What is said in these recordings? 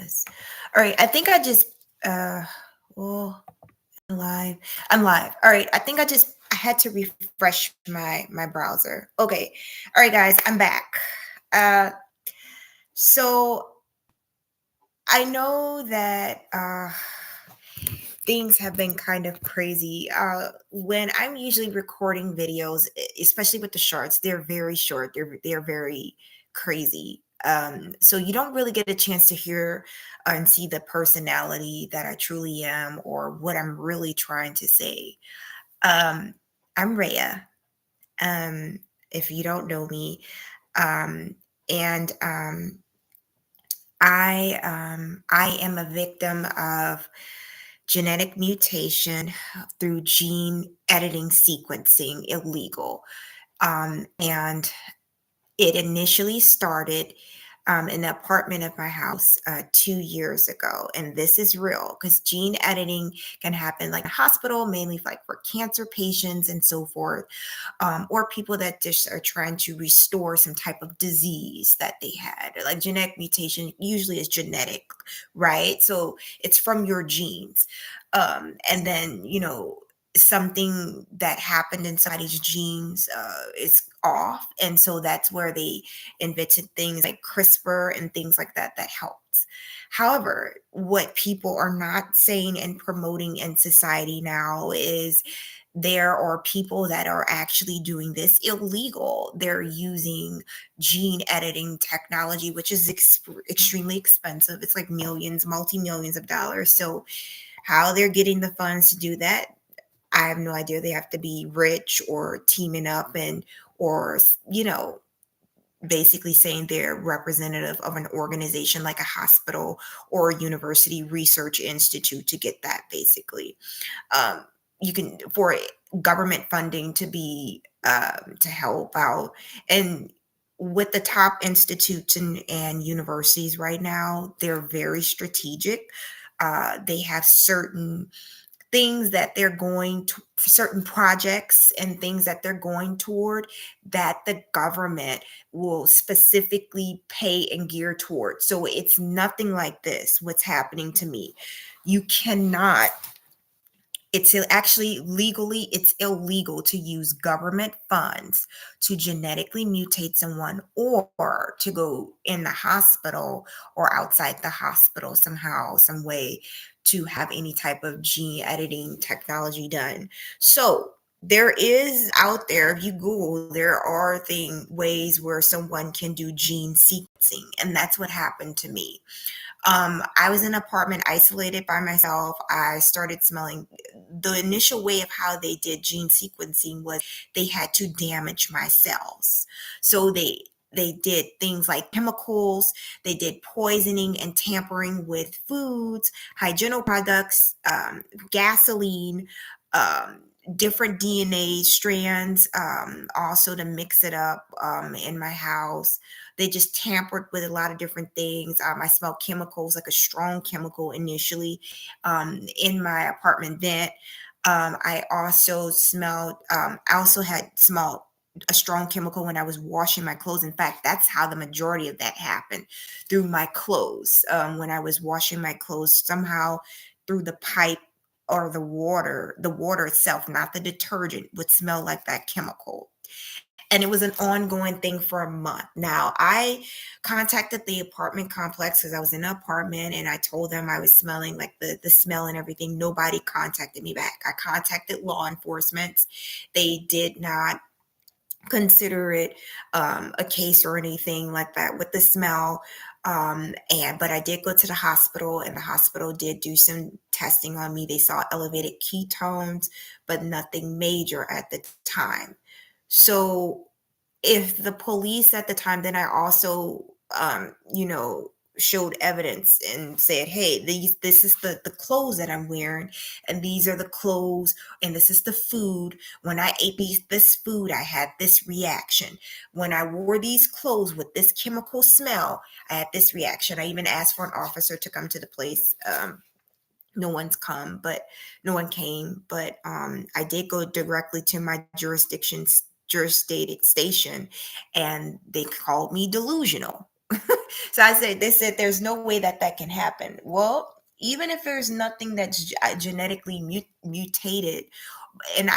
goodness. All right, I think I just well, live. I'm live. All right, I had to refresh my browser. Okay. All right, guys, I'm back. Uh so I know that things have been kind of crazy. When I'm usually recording videos, especially with the shorts, they're very short. They're very crazy. So you don't really get a chance to hear and see the personality that I truly am or what I'm really trying to say. Um, I'm Rhea. Um, if you don't know me, um, and I am a victim of genetic mutation through gene editing sequencing illegal. And it initially started in the apartment of my house 2 years ago. And this is real because gene editing can happen like a hospital, mainly like for cancer patients and so forth, or people that just are trying to restore some type of disease that they had. Like genetic mutation usually is genetic, right? So it's from your genes. And then, something that happened in somebody's genes is off. And so that's where they invented things like CRISPR and things like that that helps. However, what people are not saying and promoting in society now is there are people that are actually doing this illegal. They're using gene editing technology, which is extremely expensive. It's like millions, multi-millions of dollars. So how they're getting the funds to do that, I have no idea. They have to be rich or teaming up or, basically saying they're representative of an organization like a hospital or a university research institute to get that basically. Um, you can for government funding to be to help out. And with the top institutes and universities right now, they're very strategic. They have things that they're going to, certain projects and things that they're going toward, that the government will specifically pay and gear toward. So it's nothing like this what's happening to me. You cannot, actually legally, it's illegal to use government funds to genetically mutate someone or to go in the hospital or outside the hospital somehow, some way, to have any type of gene editing technology done. So there is out there, if you Google, there are ways where someone can do gene sequencing, and that's what happened to me. I was in an apartment isolated by myself. I started smelling. The initial way of how they did gene sequencing was they had to damage my cells. So they did things like chemicals, they did poisoning and tampering with foods, hygienic products, gasoline, um, different DNA strands, also to mix it up in my house. They just tampered with a lot of different things. I smelled chemicals, like a strong chemical initially, in my apartment vent. I also had smelled a strong chemical when I was washing my clothes. In fact, that's how the majority of that happened, through my clothes. When I was washing my clothes, somehow through the pipe or the water itself, not the detergent, would smell like that chemical. And it was an ongoing thing for a month. Now, I contacted the apartment complex because I was in an apartment, and I told them I was smelling like the smell and everything. Nobody contacted me back. I contacted law enforcement. They did not consider it a case or anything like that with the smell. But I did go to the hospital, and the hospital did do some testing on me. They saw elevated ketones, but nothing major at the time. So if the police at the time, then I also, showed evidence and said, hey, this is the clothes that I'm wearing, and these are the clothes, and this is the food. When I ate this food, I had this reaction. When I wore these clothes with this chemical smell, I had this reaction. I even asked for an officer to come to the place. No one came, but I did go directly to my jurisdiction station, and they called me delusional. So they said, there's no way that that can happen. Well, even if there's nothing that's genetically mutated, and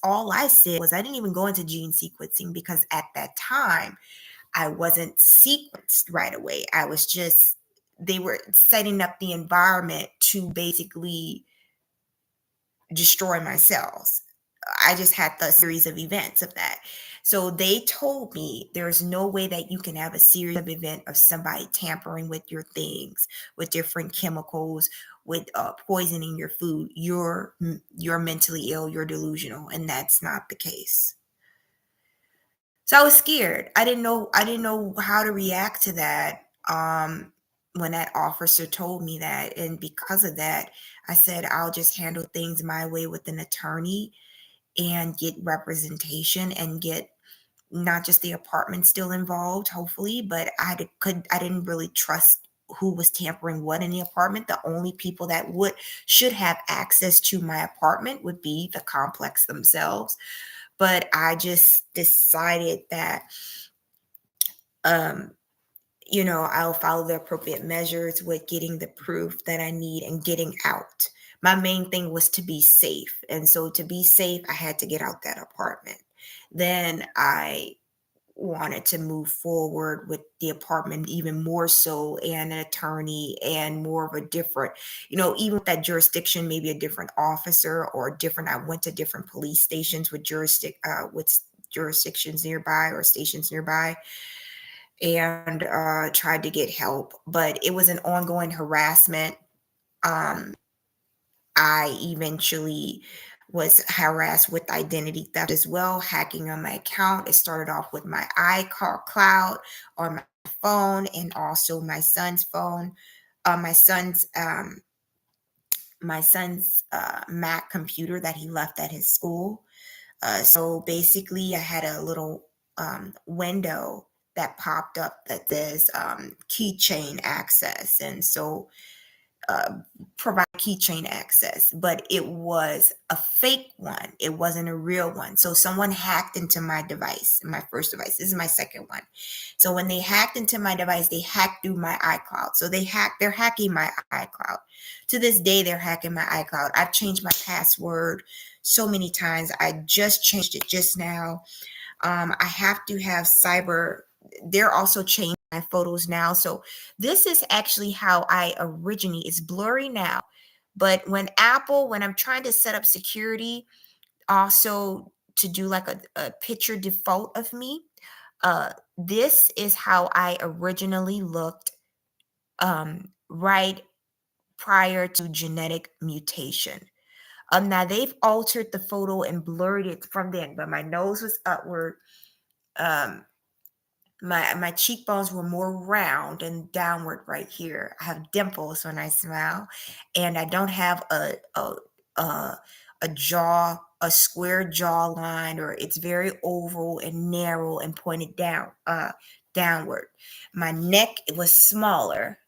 all I said was, I didn't even go into gene sequencing because at that time, I wasn't sequenced right away. I was just, they were setting up the environment to basically destroy my cells. I just had the series of events of that. So they told me there's no way that you can have a series of event of somebody tampering with your things, with different chemicals, with poisoning your food. You're mentally ill. You're delusional, and that's not the case. So I was scared. I didn't know how to react to that. When that officer told me that. And because of that, I said, I'll just handle things my way with an attorney and get representation and get not just the apartment still involved, hopefully, but I didn't really trust who was tampering what in the apartment. The only people that should have access to my apartment would be the complex themselves. But I just decided that um I'll follow the appropriate measures with getting the proof that I need and getting out. My main thing was to be safe. And so to be safe, I had to get out that apartment. Then I wanted to move forward with the apartment even more so, and an attorney, and more of a different, even with that jurisdiction, maybe a different officer or different. I went to different police stations with jurisdictions nearby or stations nearby, and tried to get help, but it was an ongoing harassment. Um, I eventually was harassed with identity theft as well, hacking on my account. It started off with my iCloud on my phone, and also my son's phone, uh, my son's um, my son's Mac computer that he left at his school. So basically, I had a little window that popped up that says keychain access. And so uh, provide keychain access, but it was a fake one. It wasn't a real one. So someone hacked into my device, my first device. This is my second one. So when they hacked into my device, they hacked through my iCloud. So they're hacking my iCloud. To this day, they're hacking my iCloud. I've changed my password so many times. I just changed it just now. I have to have cyber. They're also changing my photos now. So this is actually how I originally. It's blurry now, but when I'm trying to set up security, also to do like a picture default of me, this is how I originally looked, right prior to genetic mutation. Now they've altered the photo and blurred it from then, but my nose was upward. Um, my cheekbones were more round and downward right here. I have dimples when I smile, and I don't have a, a jaw, a square jawline, or it's very oval and narrow and pointed downward. My neck was smaller.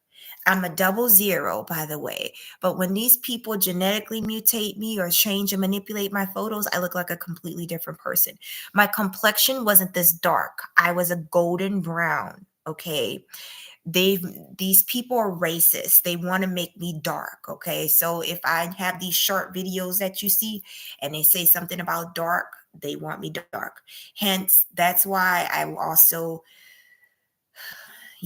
I'm a double zero, by the way. But when these people genetically mutate me or change and manipulate my photos, I look like a completely different person. My complexion wasn't this dark. I was a golden brown. Okay. They've These people are racist. They want to make me dark. Okay. So if I have these short videos that you see and they say something about dark, they want me dark. Hence, that's why I also,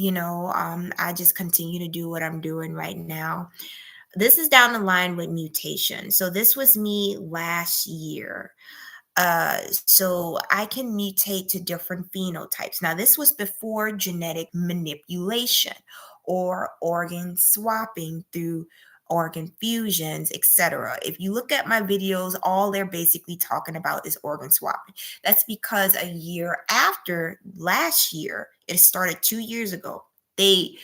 I just continue to do what I'm doing right now. This is down the line with mutation. So this was me last year. So I can mutate to different phenotypes. Now, this was before genetic manipulation or organ swapping through organ fusions, etc. If you look at my videos, all they're basically talking about is organ swapping. That's because a year after last year, it started 2 years ago. They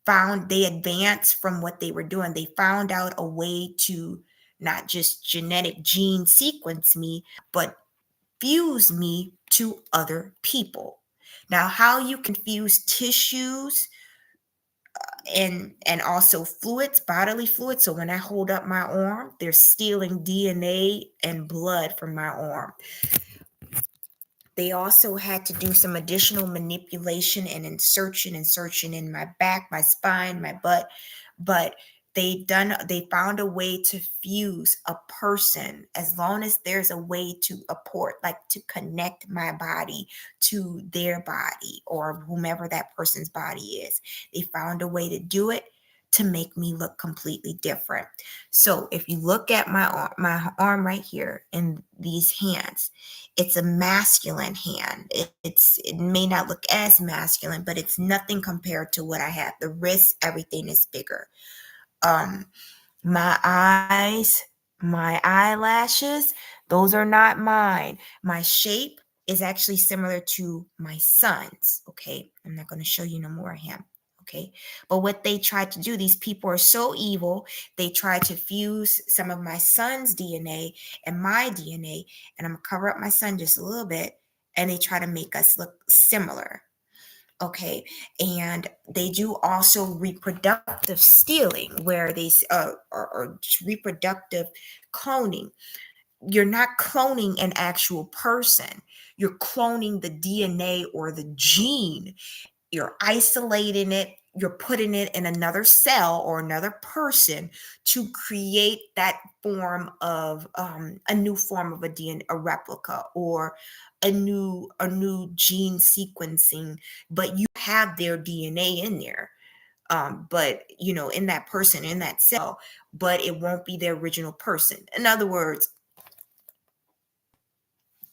advanced from what they were doing. They found out a way to not just genetic gene sequence me, but fuse me to other people. Now, how you can fuse tissues and also fluids, bodily fluids. So when I hold up my arm, they're stealing DNA and blood from my arm. They also had to do some additional manipulation and insertion in my back, my spine, my butt. But they found a way to fuse a person, as long as there's a way to apport, like to connect my body to their body or whomever that person's body is. They found a way to do it to make me look completely different. So if you look at my arm right here and these hands, it's a masculine hand. It may not look as masculine, but it's nothing compared to what I have. The wrist, everything is bigger. Um, my eyes, my eyelashes, those are not mine. My shape is actually similar to my son's. Okay. I'm not going to show you no more of him. Okay. But what they tried to do, these people are so evil. They tried to fuse some of my son's DNA and my DNA. And I'm going to cover up my son just a little bit. And they try to make us look similar. Okay, and they do also reproductive stealing, where or reproductive cloning. You're not cloning an actual person. You're cloning the DNA or the gene. You're isolating it. You're putting it in another cell or another person to create that form of a new form of a DNA, a replica, or a new gene sequencing. But you have their DNA in there, but in that person, in that cell, but it won't be their original person. In other words,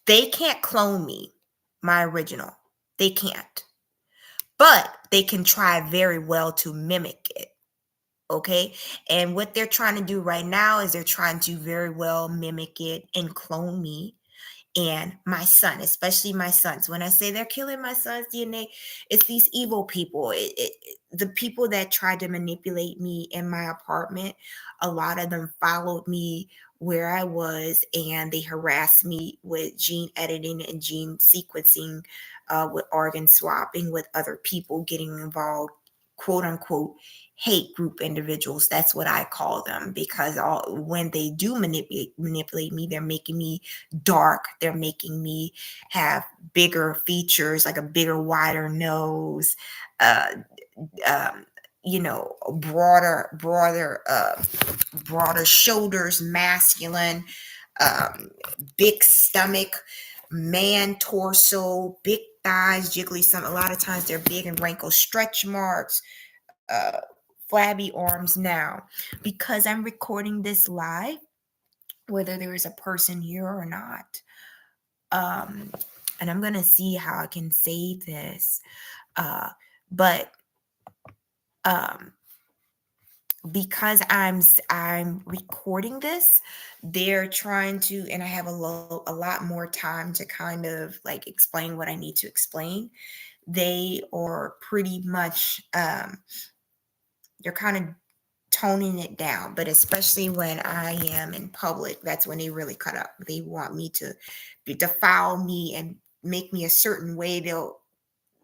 they can't clone me, my original. They can't, but they can try very well to mimic it. Okay. And what they're trying to do right now is they're trying to very well mimic it and clone me and my son, especially my sons. When I say they're killing my son's DNA, it's these evil people. The people that tried to manipulate me in my apartment, a lot of them followed me where I was, and they harassed me with gene editing and gene sequencing, with organ swapping, with other people getting involved, quote unquote hate group individuals. That's what I call them, because when they do manipulate me, they're making me dark. They're making me have bigger features, like a bigger, wider nose, uh, um, broader shoulders, masculine, um, big stomach, man torso, big thighs, jiggly. A lot of times they're big and wrinkled, stretch marks, uh, flabby arms. Now, because I'm recording this live, whether there is a person here or not, um, and I'm gonna see how I can save this, but um, because I'm recording this, they're trying to, and I have a lot more time to kind of like explain what I need to explain. They are pretty much they're kind of toning it down, but especially when I am in public, that's when they really cut up. They want me to defile me and make me a certain way. They'll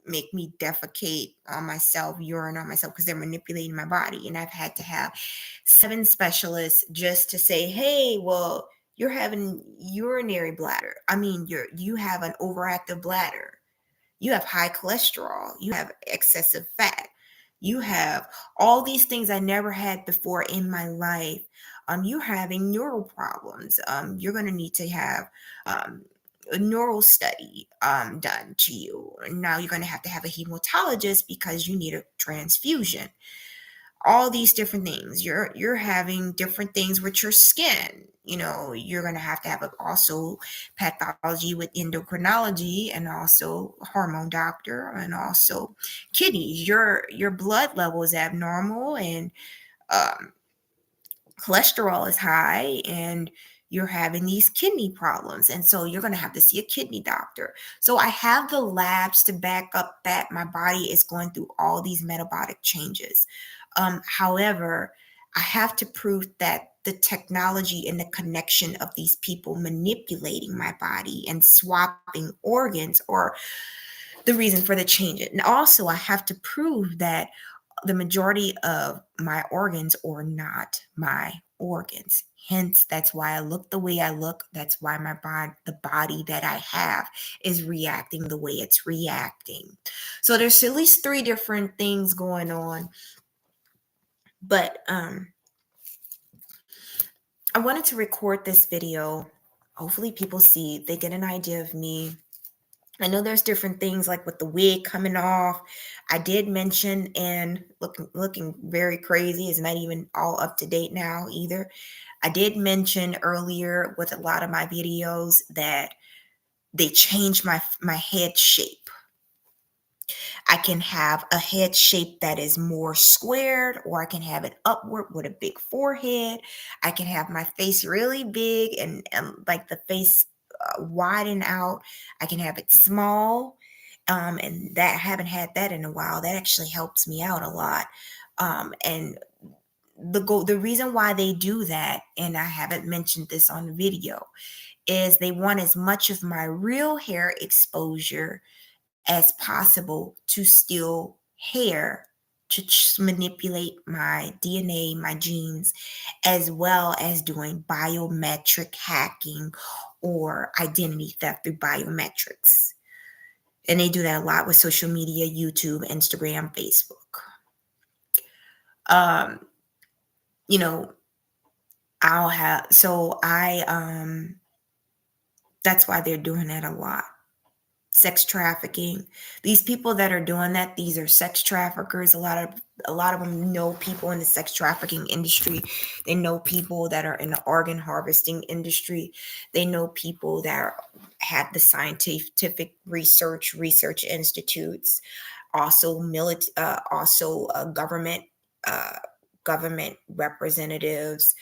make me defecate on myself, urine on myself, because they're manipulating my body. And I've had to have 7 specialists just to say, hey, well, you're having urinary bladder. I mean, you have an overactive bladder. You have high cholesterol. You have excessive fat. You have all these things I never had before in my life. You're having neural problems. You're going to need to have um, a neural study done to you. Now you're going to have a hematologist because you need a transfusion. All these different things. You're having different things with your skin. You're going to have also pathology with endocrinology, and also hormone doctor, and also kidneys. Your blood level is abnormal, and um, cholesterol is high, and you're having these kidney problems. And so you're going to have to see a kidney doctor. So I have the labs to back up that my body is going through all these metabolic changes. However, I have to prove that the technology and the connection of these people manipulating my body and swapping organs or the reason for the change. And also, I have to prove that the majority of my organs are not my organs. Hence, that's why I look the way I look. That's why the body that I have is reacting the way it's reacting. So there's at least three different things going on. But I wanted to record this video. Hopefully people see, they get an idea of me. I know there's different things like with the wig coming off. I did mention, and looking very crazy, is not even all up to date now either. I did mention earlier with a lot of my videos that they changed my head shape. I can have a head shape that is more squared, or I can have it upward with a big forehead. I can have my face really big and like the face widen out. I can have it small. And that I haven't had that in a while. That actually helps me out a lot. And the reason why they do that, and I haven't mentioned this on the video, is they want as much of my real hair exposure as possible to steal hair to manipulate my DNA, my genes, as well as doing biometric hacking or identity theft through biometrics. And they do that a lot with social media, YouTube, Instagram, Facebook. Um, you know, I'll have, so I, that's why they're doing that a lot. Sex trafficking. These people that are doing that, these are sex traffickers. A lot of them know people in the sex trafficking industry. They know people that are in the organ harvesting industry. They know people that have the scientific research institutes, also government uh, government representatives,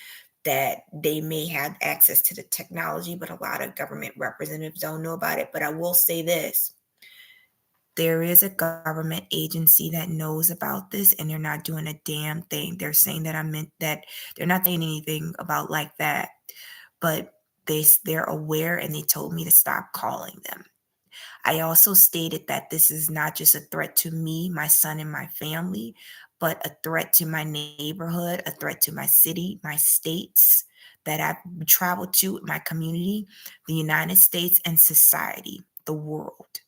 that they may have access to the technology, but a lot of government representatives don't know about it. But I will say this: there is a government agency that knows about this, and they're not doing a damn thing. They're saying that that they're not saying anything about like that, but they're aware, and they told me to stop calling them. I also stated that this is not just a threat to me, my son, and my family, but a threat to my neighborhood, a threat to my city, my states that I've traveled to, my community, the United States, and society, the world.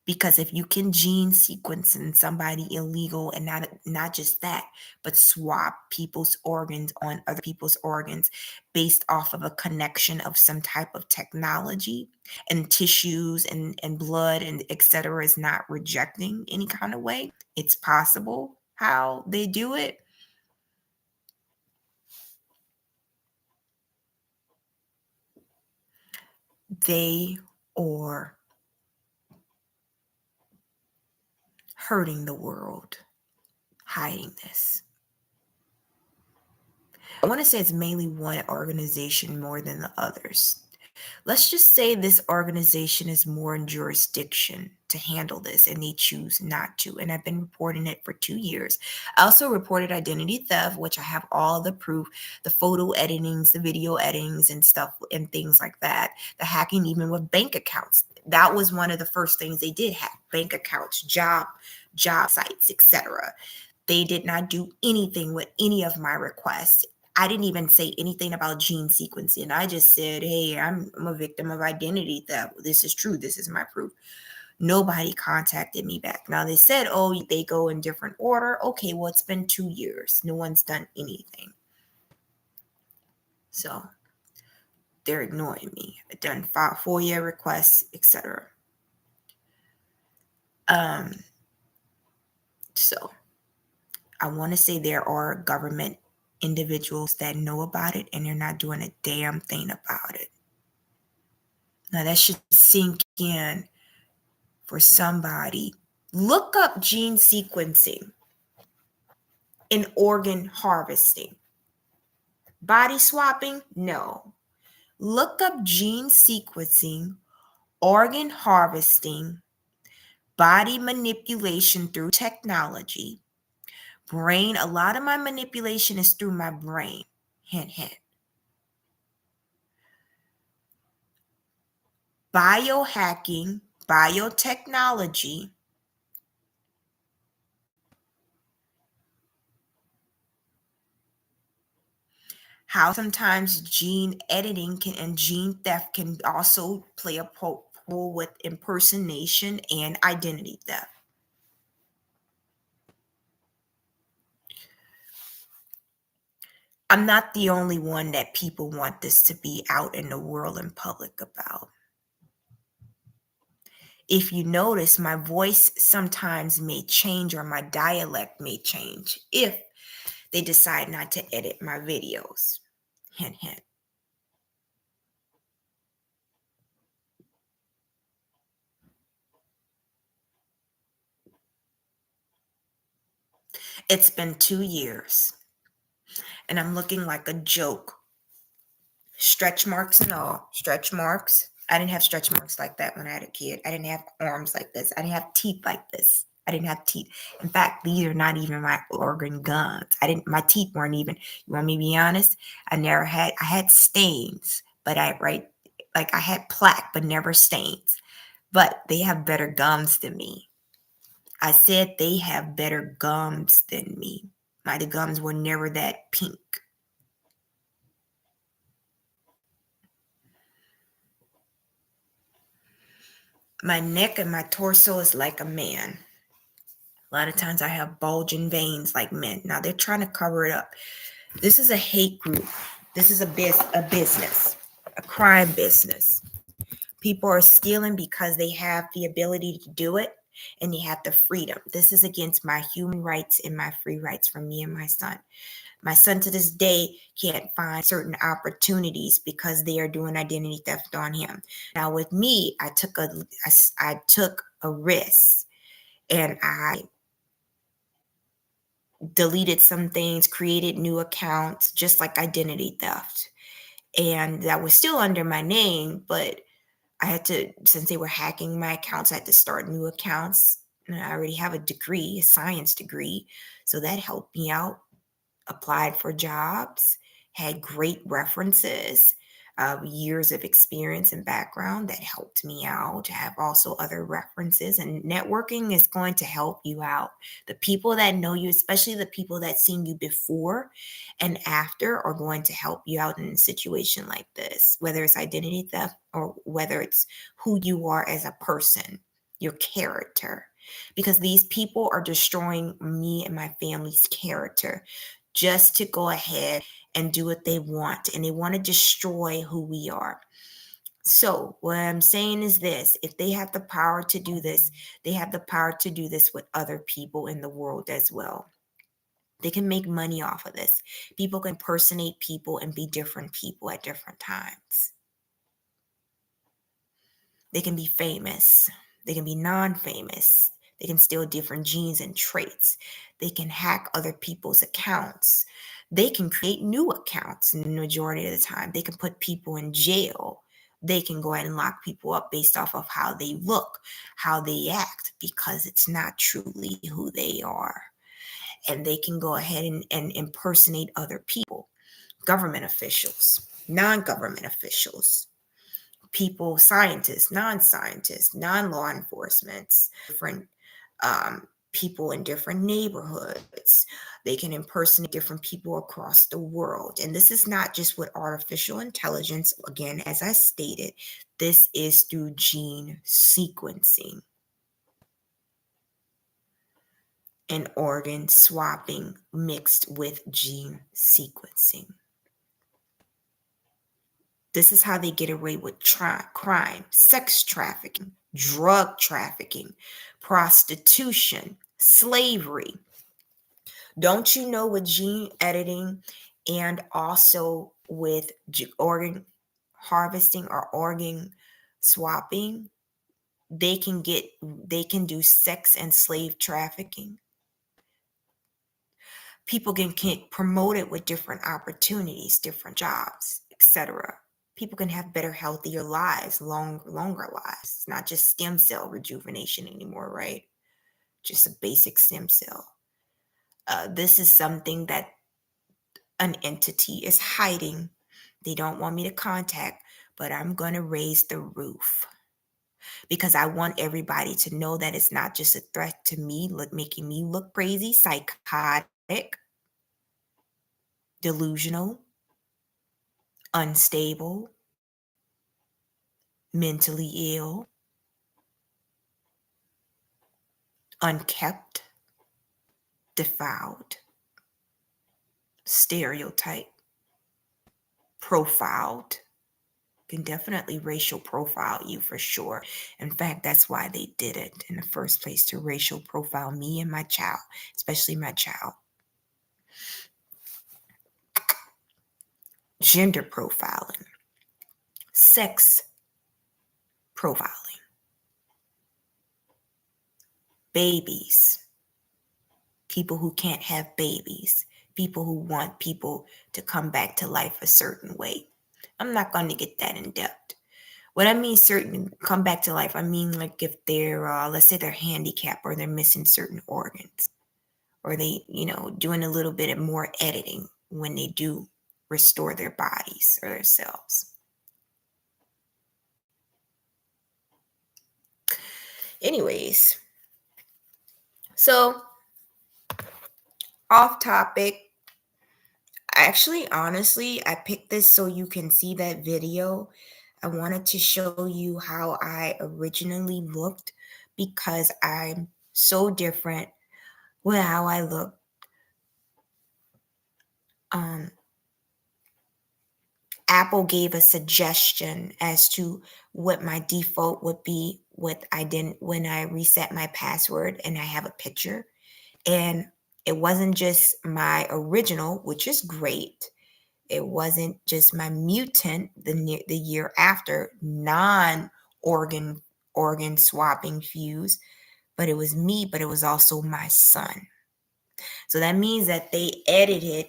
Because if you can gene sequence in somebody illegal, and not just that, but swap people's organs on other people's organs based off of a connection of some type of technology, and tissues and blood and etc. is not rejecting any kind of way, it's possible how they do it. They are hurting the world, hiding this. I want to say it's mainly one organization more than the others. Let's just say this organization is more in jurisdiction to handle this, and they choose not to. And I've been reporting it for 2 years. I also reported identity theft, which I have all the proof, the photo editings, the video editings and stuff and things like that. The hacking, even with bank accounts. That was one of the first things they did: hack bank accounts, job sites, etc. They did not do anything with any of my requests. I didn't even say anything about gene sequencing. I just said, hey, I'm a victim of identity theft. This is true. This is my proof. Nobody contacted me back. Now they said, oh, they go in different order. Okay, well, it's been 2 years. No one's done anything. So they're ignoring me. I've done 4-year requests, etc. So I want to say there are government individuals that know about it, and they're not doing a damn thing about it. Now that should sink in for somebody. Look up gene sequencing and organ harvesting. Body swapping? No. Look up gene sequencing, organ harvesting, body manipulation through technology, brain. A lot of my manipulation is through my brain. Hint, hint. Biohacking, biotechnology, how sometimes gene editing can and gene theft can also play a role with impersonation and identity theft. I'm not the only one that people want this to be out in the world and public about. If you notice, my voice sometimes may change or my dialect may change if they decide not to edit my videos. Hint, hint. It's been 2 years and I'm looking like a joke. Stretch marks and all. Stretch marks. I didn't have stretch marks like that when I had a kid. I didn't have arms like this. I didn't have teeth like this. I didn't have teeth. In fact, these are not even my organ gums. My teeth weren't even, you want me to be honest? I had stains, but I had plaque, but never stains. But they have better gums than me. I said they have better gums than me. My gums were never that pink. My neck and my torso is like a man. A lot of times I have bulging veins like men. Now they're trying to cover it up. This is a hate group. This is a business, a crime business. People are stealing because they have the ability to do it and they have the freedom. This is against my human rights and my free rights for me and my son. My son to this day can't find certain opportunities because they are doing identity theft on him. Now with me, I took a risk and I deleted some things, created new accounts, just like identity theft. And that was still under my name, but I had to, since they were hacking my accounts, I had to start new accounts. And I already have a degree, a science degree. So that helped me out. Applied for jobs, had great references, years of experience and background that helped me out. I have also other references, and networking is going to help you out. The people that know you, especially the people that seen you before and after, are going to help you out in a situation like this, whether it's identity theft or whether it's who you are as a person, your character. Because these people are destroying me and my family's character just to go ahead and do what they want. And they want to destroy who we are. So, what I'm saying is this: if they have the power to do this, they have the power to do this with other people in the world as well. They can make money off of this. People can impersonate people and be different people at different times. They can be famous, they can be non famous, they can steal different genes and traits, they can hack other people's accounts, they can create new accounts in the majority of the time, they can put people in jail. They can go ahead and lock people up based off of how they look, how they act, because it's not truly who they are. And they can go ahead and impersonate other people, government officials, non government officials, people, scientists, non-scientists, non-law enforcement, different people in different neighborhoods. They can impersonate different people across the world. And this is not just with artificial intelligence. Again, as I stated, this is through gene sequencing and organ swapping mixed with gene sequencing. This is how they get away with crime, sex trafficking, drug trafficking, prostitution, slavery. Don't you know with gene editing and also with organ harvesting or organ swapping, they can do sex and slave trafficking. People can get promoted with different opportunities, different jobs, etc. People can have better, healthier lives, longer lives. It's not just stem cell rejuvenation anymore, right? Just a basic stem cell. This is something that an entity is hiding. They don't want me to contact, but I'm going to raise the roof because I want everybody to know that it's not just a threat to me, making me look crazy, psychotic, delusional. unstable, mentally ill, unkept, defiled, stereotype, profiled. Can definitely racial profile you for sure. In fact, that's why they did it in the first place, to racial profile me and my child, especially my child. Gender profiling, sex profiling, babies, people who can't have babies, people who want people to come back to life a certain way. I'm not going to get that in depth. What I mean, certain come back to life, I mean, like if they're, let's say they're handicapped or they're missing certain organs, or they, doing a little bit of more editing when they do restore their bodies or their cells. Anyways, so off topic. Actually, honestly, I picked this so you can see that video. I wanted to show you how I originally looked because I'm so different with how I look. Um, Apple gave a suggestion as to what my default would be when I reset my password and I have a picture. And it wasn't just my original, which is great. It wasn't just my mutant the year after, non organ swapping fuse, but it was me, but it was also my son. So that means that they edited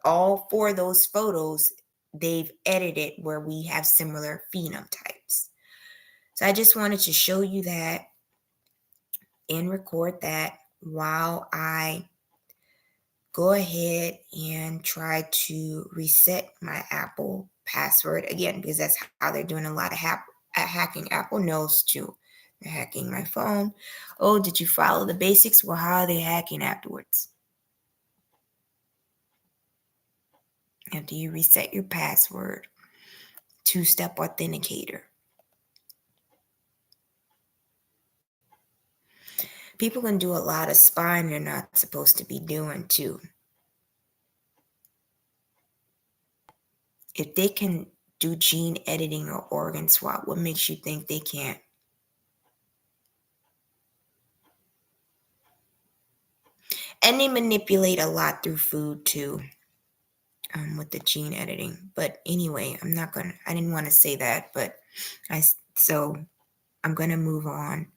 all four of those photos. They've edited where we have similar phenotypes. So I just wanted to show you that and record that while I go ahead and try to reset my Apple password again, because that's how they're doing a lot of hacking. Apple knows too. They're hacking my phone. Oh, did you follow the basics? Well, how are they hacking afterwards? After you reset your password, two-step authenticator. People can do a lot of spying they're not supposed to be doing too. If they can do gene editing or organ swap, what makes you think they can't? And they manipulate a lot through food too, with the gene editing. But anyway, I didn't want to say that, but so I'm gonna move on.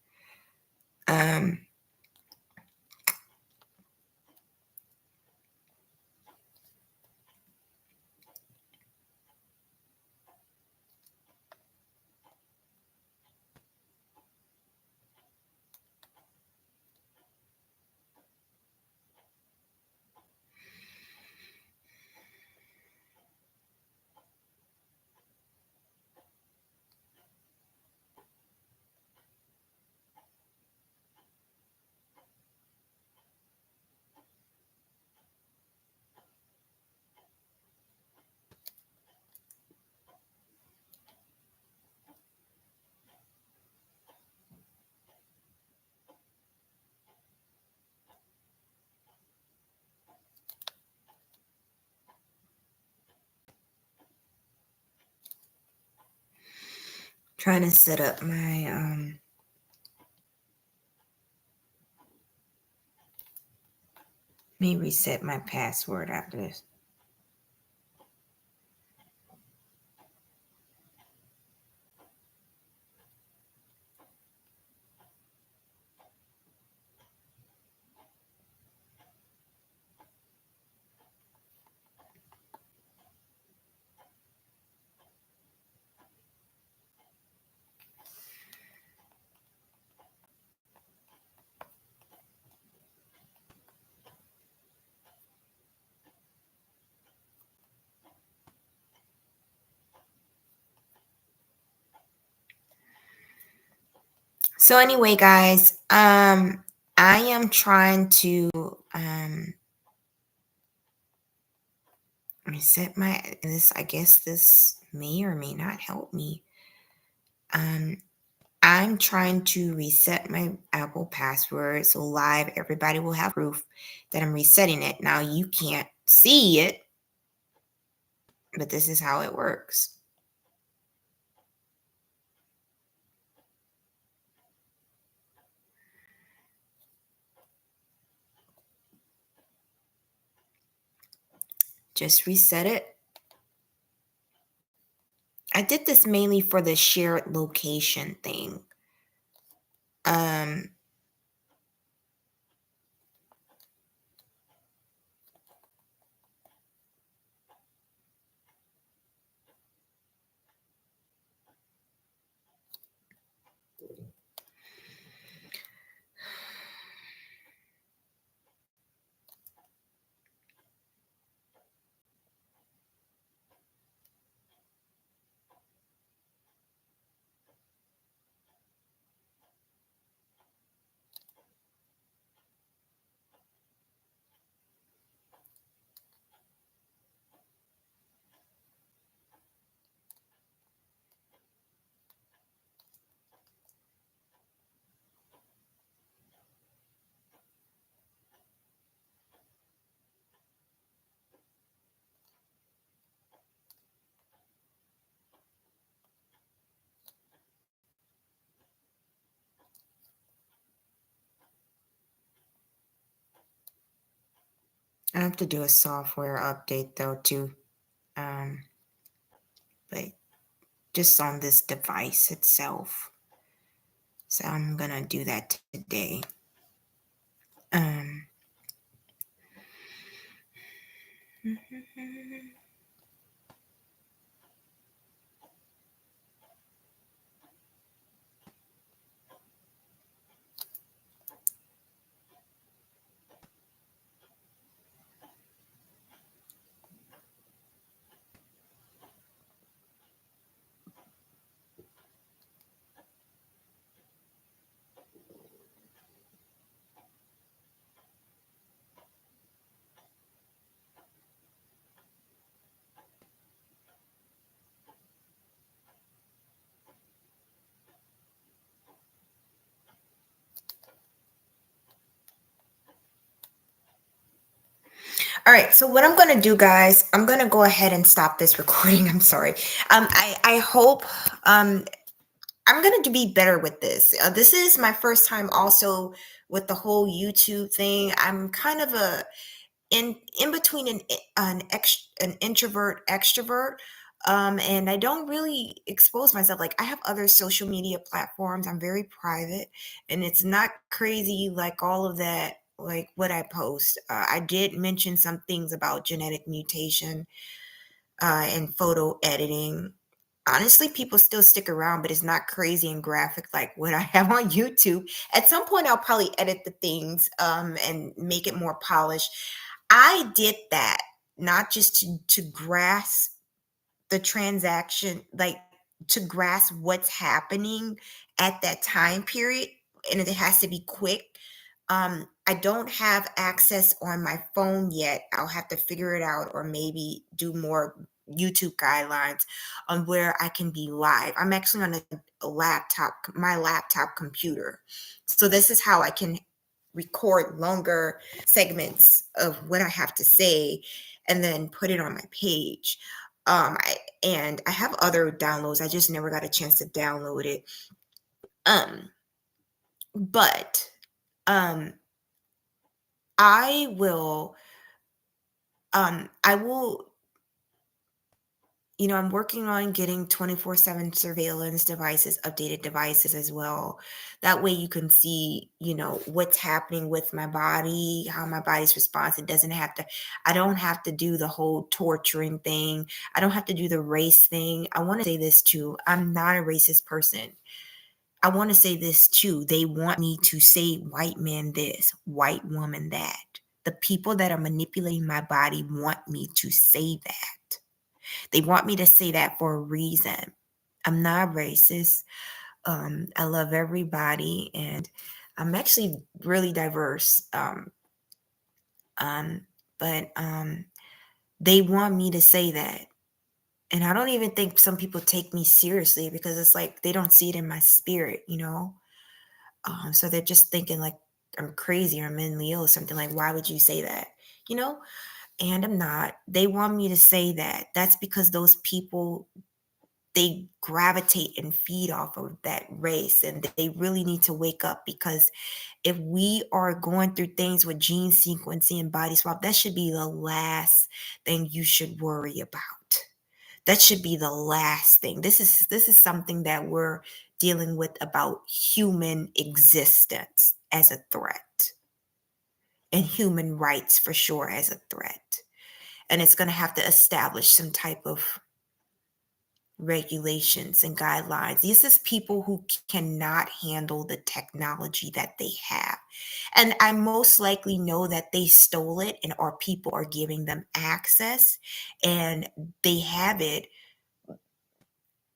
Trying to set up my let me reset my password after this. So anyway, guys, I am trying to reset my this. I guess this may or may not help me. Um, I'm trying to reset my Apple password so live everybody will have proof that I'm resetting it. Now you can't see it, but this is how it works. Just reset it. I did this mainly for the shared location thing. Um, I have to do a software update though too. Um, but just on this device itself. So I'm gonna do that today. Um, all right, so what I'm gonna do, guys, I'm gonna go ahead and stop this recording. I'm sorry. I hope I'm gonna be better with this. This is my first time also with the whole YouTube thing. I'm kind of a in between an introvert extrovert, and I don't really expose myself. Like, I have other social media platforms. I'm very private, and it's not crazy like all of that, like what I post. I did mention some things about genetic mutation and photo editing. Honestly, people still stick around, but it's not crazy and graphic like what I have on YouTube. At some point, I'll probably edit the things and make it more polished. I did that not just to grasp the transaction, like to grasp what's happening at that time period, and it has to be quick. I don't have access on my phone yet. I'll have to figure it out, or maybe do more YouTube guidelines on where I can be live. I'm actually on a laptop, my laptop computer. So this is how I can record longer segments of what I have to say and then put it on my page. And I have other downloads. I just never got a chance to download it. Um, but um, I will I will, I'm working on getting 24/7 surveillance devices, updated devices as well. That way you can see, what's happening with my body, how my body's response. It doesn't have to, I don't have to do the whole torturing thing. I don't have to do the race thing. I want to say this too. I'm not a racist person. I want to say this too. They want me to say white man this, white woman that. The people that are manipulating my body want me to say that. They want me to say that for a reason. I'm not racist. I love everybody, and I'm actually really diverse. Um, but They want me to say that. And I don't even think some people take me seriously because it's like they don't see it in my spirit, you know? So they're just thinking like I'm crazy or mentally ill or something. Like, why would you say that? You know? And I'm not. They want me to say that. That's because those people, they gravitate and feed off of that race, and they really need to wake up, because if we are going through things with gene sequencing and body swap, that should be the last thing you should worry about. That should be the last thing. This is something that we're dealing with about human existence as a threat, and human rights for sure as a threat. And it's going to have to establish some type of regulations and guidelines. This is people who cannot handle the technology that they have. And I most likely know that they stole it, and or people are giving them access and they have it.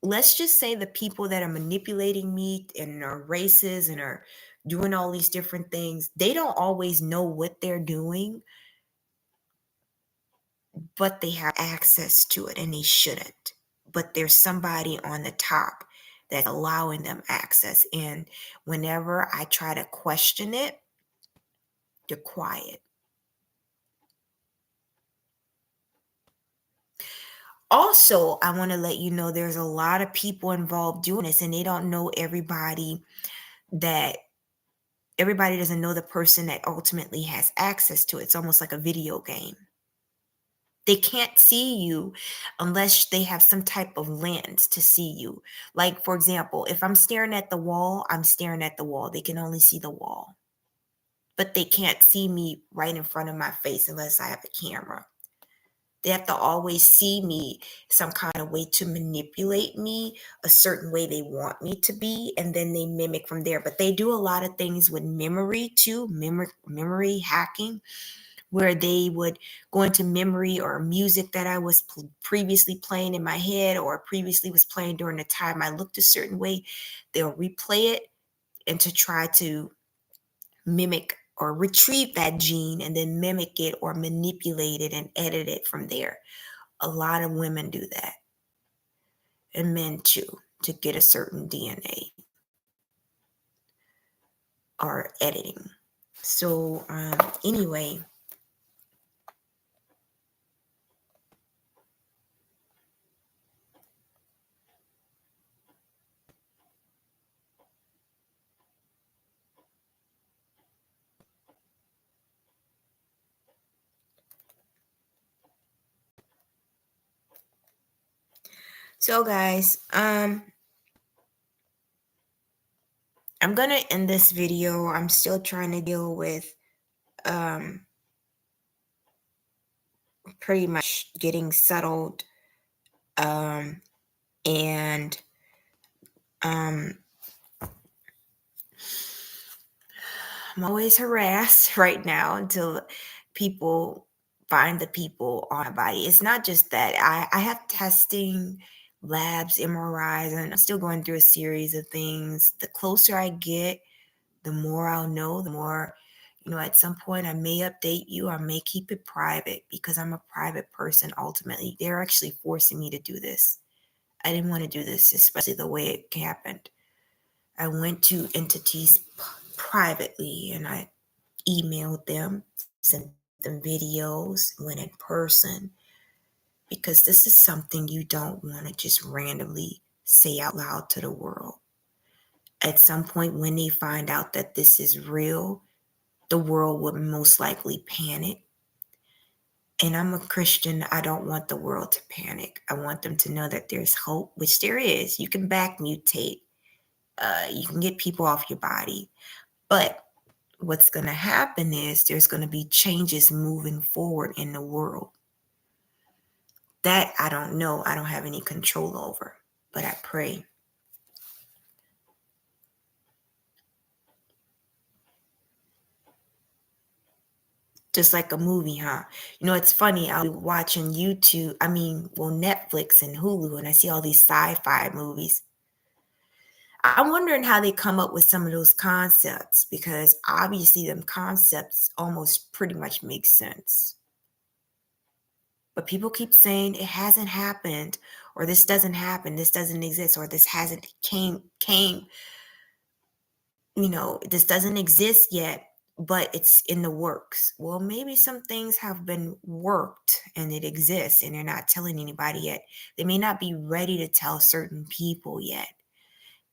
Let's just say the people that are manipulating me and are racist and are doing all these different things, they don't always know what they're doing, but they have access to it and they shouldn't. But there's somebody on the top that's allowing them access. And whenever I try to question it, they're quiet. Also, I want to let you know there's a lot of people involved doing this, and they don't know that everybody doesn't know the person that ultimately has access to it. It's almost like a video game. They can't see you unless they have some type of lens to see you. Like, for example, if I'm staring at the wall, I'm staring at the wall. They can only see the wall, but they can't see me right in front of my face unless I have a camera. They have to always see me some kind of way to manipulate me a certain way they want me to be, and then they mimic from there. But they do a lot of things with memory too, memory hacking, where they would go into memory or music that I was previously playing in my head or previously was playing during the time I looked a certain way. They'll replay it and to try to mimic or retrieve that gene and then mimic it or manipulate it and edit it from there. A lot of women do that, and men too, to get a certain DNA or editing. So, anyway, so guys, I'm gonna end this video. I'm still trying to deal with um pretty much getting settled, um and um I'm always harassed right now until people find the people on my body. It's not just that. I have testing, labs, MRIs, and I'm still going through a series of things. The closer I get, the more I'll know, the more, at some point I may update you. I may keep it private because I'm a private person ultimately. They're actually forcing me to do this. I didn't want to do this, especially the way it happened. I went to entities privately and I emailed them, sent them videos, went in person, because this is something you don't want to just randomly say out loud to the world. At some point, when they find out that this is real, the world would most likely panic. And I'm a Christian. I don't want the world to panic. I want them to know that there's hope, which there is. You can back mutate. You can get people off your body. But what's going to happen is there's going to be changes moving forward in the world. That I don't know. I don't have any control over, but I pray. Just like a movie, huh? It's funny. I'll be watching YouTube, Netflix and Hulu, and I see all these sci-fi movies. I'm wondering how they come up with some of those concepts, because obviously them concepts almost pretty much make sense. But people keep saying it hasn't happened, or this doesn't happen, this doesn't exist, or this hasn't came, this doesn't exist yet, but it's in the works. Well, maybe some things have been worked and it exists and they're not telling anybody yet. They may not be ready to tell certain people yet.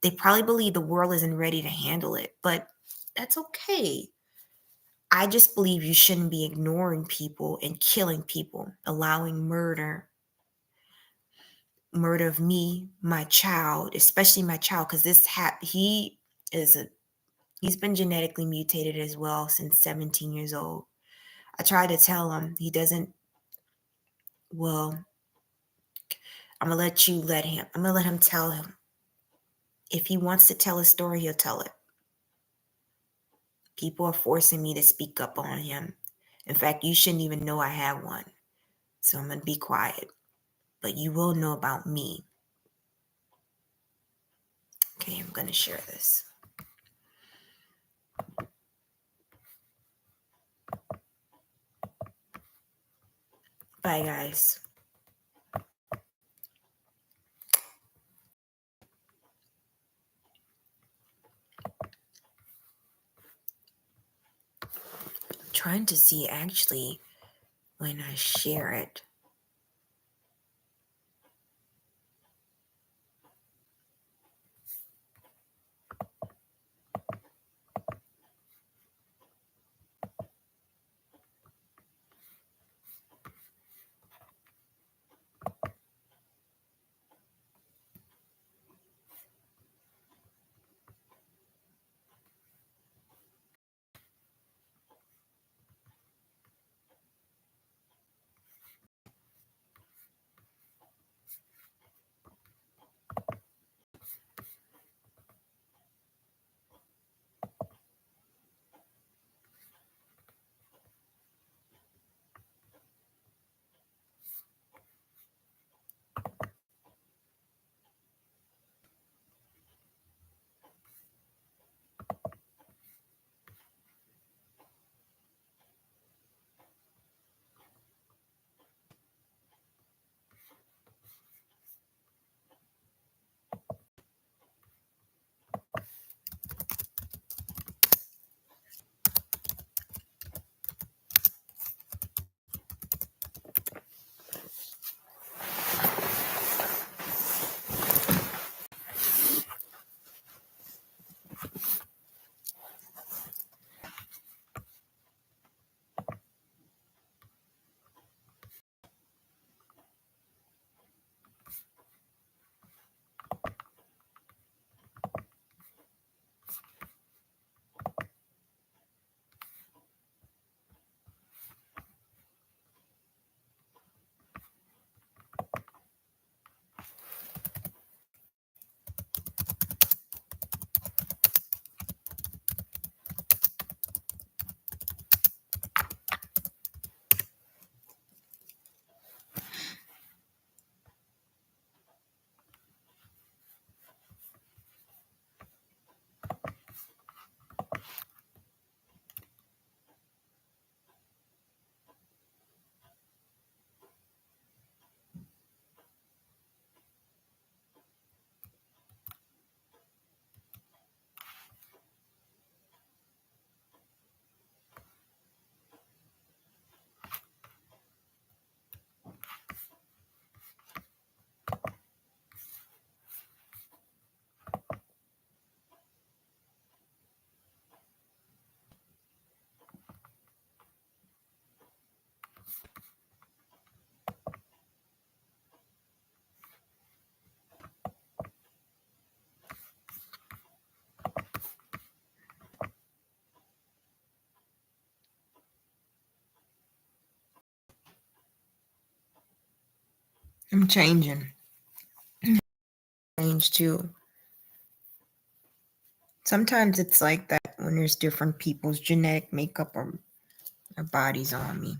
They probably believe the world isn't ready to handle it, but that's okay. I just believe you shouldn't be ignoring people and killing people, allowing murder of me, my child, especially my child, because is a he's been genetically mutated as well since 17 years old. I tried to tell him he doesn't. Well, I'm gonna let him tell him. If he wants to tell a story, he'll tell it. People are forcing me to speak up on him. In fact, you shouldn't even know I have one. So I'm gonna be quiet. But you will know about me. Okay, I'm gonna share this. Bye, guys. I'm trying to see actually when I share it. I'm changing. Change too. Sometimes it's like that when there's different people's genetic makeup or bodies on me.